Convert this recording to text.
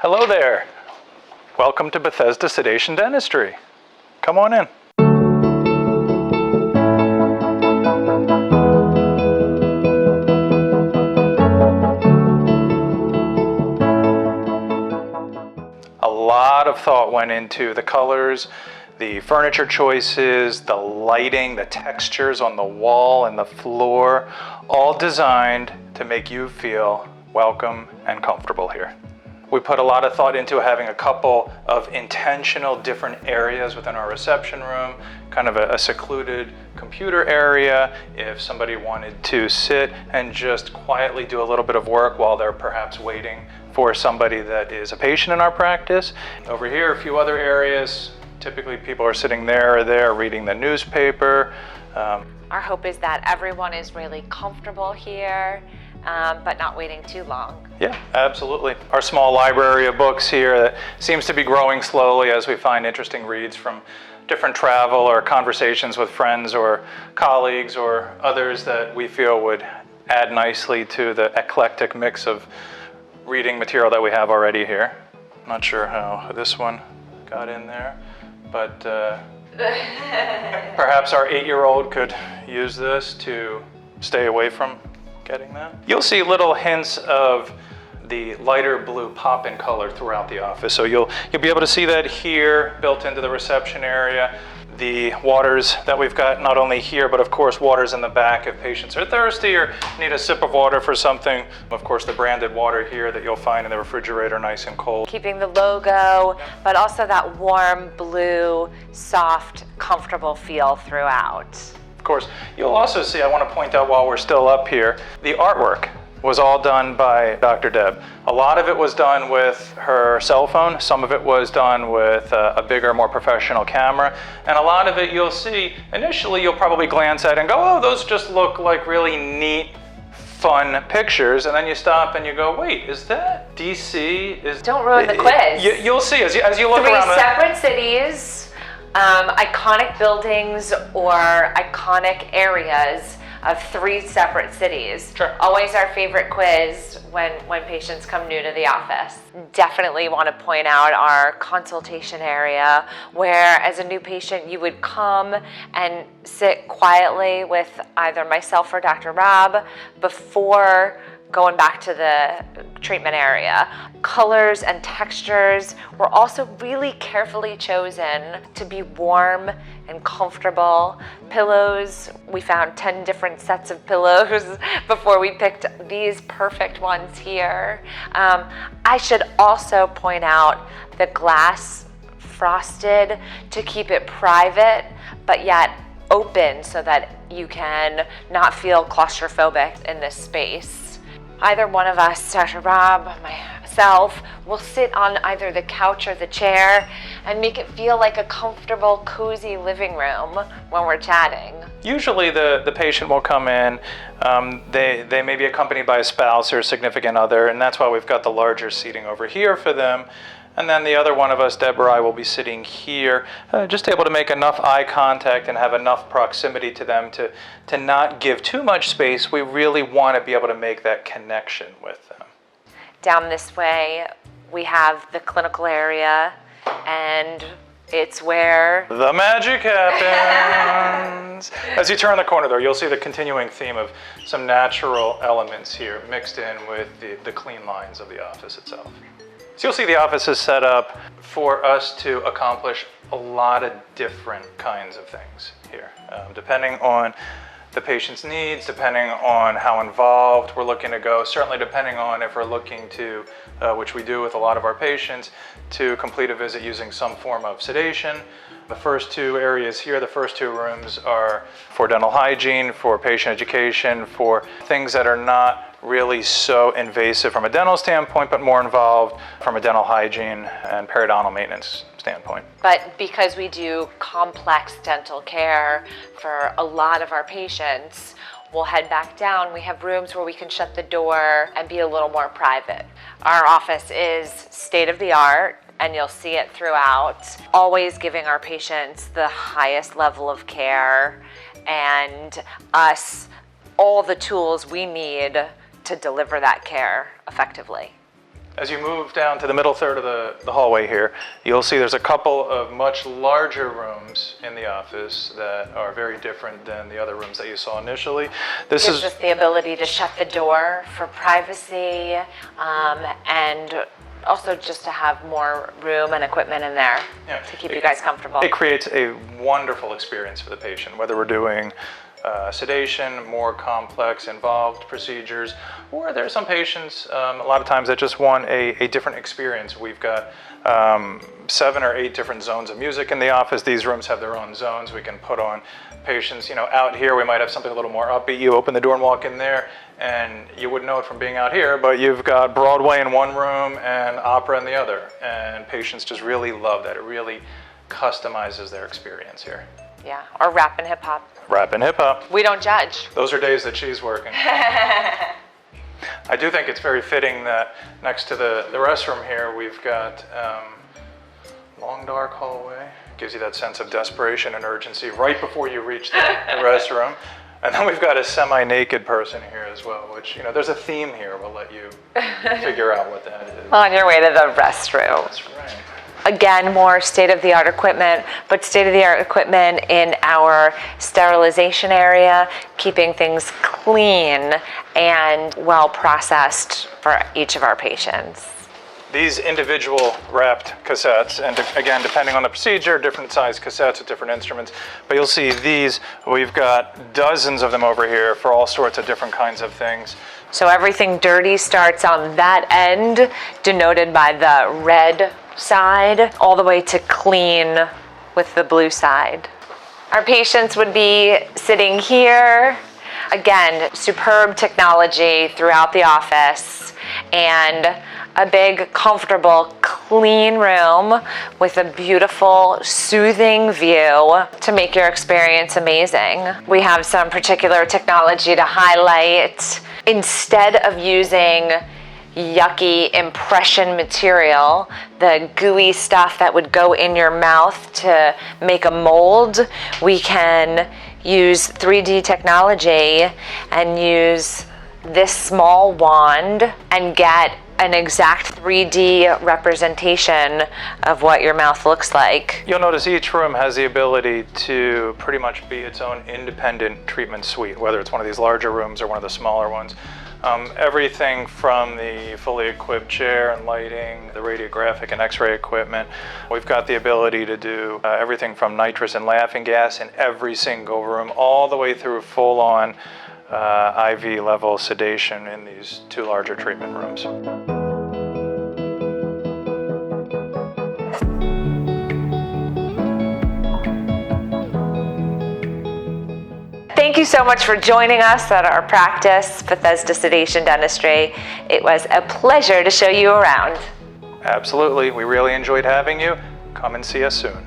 Hello there. Welcome to Bethesda Sedation Dentistry. Come on in. A lot of thought went into the colors, the furniture choices, the lighting, the textures on the wall and the floor, all designed to make you feel welcome and comfortable here. We put a lot of thought into having a couple of intentional different areas within our reception room, kind of a secluded computer area if somebody wanted to sit and just quietly do a little bit of work while they're perhaps waiting for somebody that is a patient in our practice. Over here, a few other areas. Typically people are sitting there or there reading the newspaper. Our hope is that everyone is really comfortable here, but not waiting too long. Yeah, absolutely. Our small library of books here that seems to be growing slowly as we find interesting reads from different travel or conversations with friends or colleagues or others that we feel would add nicely to the eclectic mix of reading material that we have already here. Not sure how this one got in there, but perhaps our 8-year-old could use this to stay away from getting that. You'll see little hints of the lighter blue pop-in color throughout the office. So you'll be able to see that here built into the reception area. The waters that we've got not only here, but of course waters in the back if patients are thirsty or need a sip of water for something. Of course the branded water here that you'll find in the refrigerator nice and cold. Keeping the logo, but also that warm blue, soft, comfortable feel throughout. Of course, you'll also see, I want to point out while we're still up here, the artwork was all done by Dr. Deb. A lot of it was done with her cell phone. Some of it was done with a bigger, more professional camera. And a lot of it you'll see, initially you'll probably glance at and go, oh, those just look like really neat, fun pictures. And then you stop and you go, wait, is that DC? Don't ruin the quiz. You'll see as you look around. 3 separate cities. Iconic buildings or iconic areas of 3 separate cities. Sure. Always our favorite quiz when patients come new to the office. Definitely want to point out our consultation area where as a new patient you would come and sit quietly with either myself or Dr. Rob before going back to the treatment area. Colors and textures were also really carefully chosen to be warm and comfortable. Pillows, we found 10 different sets of pillows before we picked these perfect ones here. I should also point out the glass frosted to keep it private, but yet open so that you can not feel claustrophobic in this space. Either one of us, Dr. Rob, myself, will sit on either the couch or the chair and make it feel like a comfortable, cozy living room when we're chatting. Usually the patient will come in, they may be accompanied by a spouse or a significant other, and that's why we've got the larger seating over here for them. And then the other one of us, Deb or I, will be sitting here, just able to make enough eye contact and have enough proximity to them to not give too much space. We really want to be able to make that connection with them. Down this way, we have the clinical area, and it's where the magic happens. As you turn the corner there, you'll see the continuing theme of some natural elements here mixed in with the clean lines of the office itself. So you'll see the office is set up for us to accomplish a lot of different kinds of things here, depending on the patient's needs, depending on how involved we're looking to go, certainly depending on if we're looking to, which we do with a lot of our patients, to complete a visit using some form of sedation. The first 2 areas here, the first 2 rooms are for dental hygiene, for patient education, for things that are not really so invasive from a dental standpoint, but more involved from a dental hygiene and periodontal maintenance standpoint. But because we do complex dental care for a lot of our patients, we'll head back down. We have rooms where we can shut the door and be a little more private. Our office is state of the art, and you'll see it throughout, always giving our patients the highest level of care and us all the tools we need to deliver that care effectively. As you move down to the middle third of the hallway here, you'll see there's a couple of much larger rooms in the office that are very different than the other rooms that you saw initially. This Gives is us the ability to shut the door for privacy, and also just to have more room and equipment in there to keep you guys comfortable. It creates a wonderful experience for the patient, whether we're doing sedation, more complex, involved procedures, or there are some patients, a lot of times, that just want a different experience. We've got 7 or 8 different zones of music in the office. These rooms have their own zones. We can put on patients, out here we might have something a little more upbeat. You open the door and walk in there, and you wouldn't know it from being out here, but you've got Broadway in one room and opera in the other, and patients just really love that. It really customizes their experience here. Yeah, or rap and hip hop. Rap and hip hop. We don't judge. Those are days that she's working. I do think it's very fitting that next to the restroom here, we've got long dark hallway. Gives you that sense of desperation and urgency right before you reach the restroom. And then we've got a semi-naked person here as well, which, there's a theme here. We'll let you figure out what that is. On your way to the restroom. That's right. Again, more state-of-the-art equipment, but state-of-the-art equipment in our sterilization area, keeping things clean and well processed for each of our patients. These individual wrapped cassettes, and again, depending on the procedure, different size cassettes with different instruments, but you'll see these, we've got dozens of them over here for all sorts of different kinds of things. So everything dirty starts on that end, denoted by the red side, all the way to clean with the blue side. Our patients would be sitting here. Again, superb technology throughout the office, and a big, comfortable, clean room with a beautiful, soothing view to make your experience amazing. We have some particular technology to highlight. Instead of using yucky impression material, the gooey stuff that would go in your mouth to make a mold, we can use 3D technology and use this small wand and get an exact 3D representation of what your mouth looks like. You'll notice each room has the ability to pretty much be its own independent treatment suite, whether it's one of these larger rooms or one of the smaller ones. Everything from the fully equipped chair and lighting, the radiographic and x-ray equipment. We've got the ability to do everything from nitrous and laughing gas in every single room, all the way through full-on IV level sedation in these 2 larger treatment rooms. Thank you so much for joining us at our practice, Bethesda Sedation Dentistry. It was a pleasure to show you around. Absolutely. We really enjoyed having you. Come and see us soon.